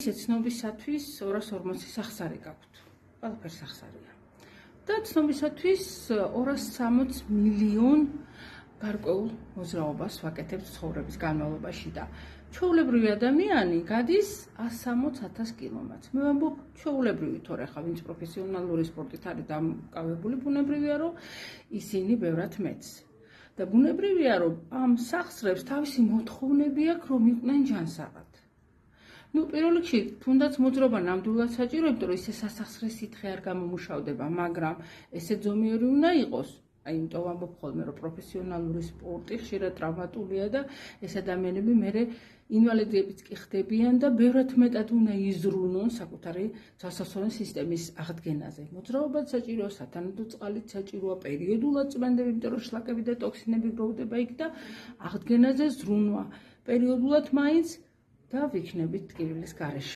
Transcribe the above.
ცნობისათვის 240 სახსარი გაქვთ. ყველაფერს სახსარია. და ცნობისათვის 260 მილიონ გარკვეულ მოძრაობას ვაკეთებთ ცხოვრების განმავლობაში და ჩვეულებრივი ადამიანი გადის 160,000 კილომეტრს. მე ვამბობ ჩვეულებრივი, თორე ხა ვინც პროფესიონალური სპორტით არის დამკავებული, ბუნებრივია, რომ ისინი ბევრად მეც. და ბუნებრივია, რომ ამ სახსრებს თავისი მოთხოვნები აქვს, რომ იყვნენ ჯანსაღად. პირველ რიგში, თუნდაც მოძრაობა ნამდვილად საჭირო, იმიტომ რომ ისე სასახსრე სითხე არ გამომუშავდება, მაგრამ ესე ზომიერი უნდა იყოს. იმიტომ ვამბობ ხოლმე, რომ პროფესიონალური სპორტი ხშირად ტრავმატულია და ეს ადამიანები მერე ინვალიდებიც კი ხდებიან და ბევრად მეტად უნდა იზრუნონ საკუთარი ძვალსახსოვანი სისტემის აღდგენაზე. მოძრაობაც საჭიროა, სათანადო წყალიც საჭიროა, პერიოდულად წვენდები, იმიტომ რომ შლაკები და ტოქსინები გროვდება იქ და აღდგენაზე ზრუნვა პერიოდულად მაინც და ვიქნებით ტკივილის გარეშე.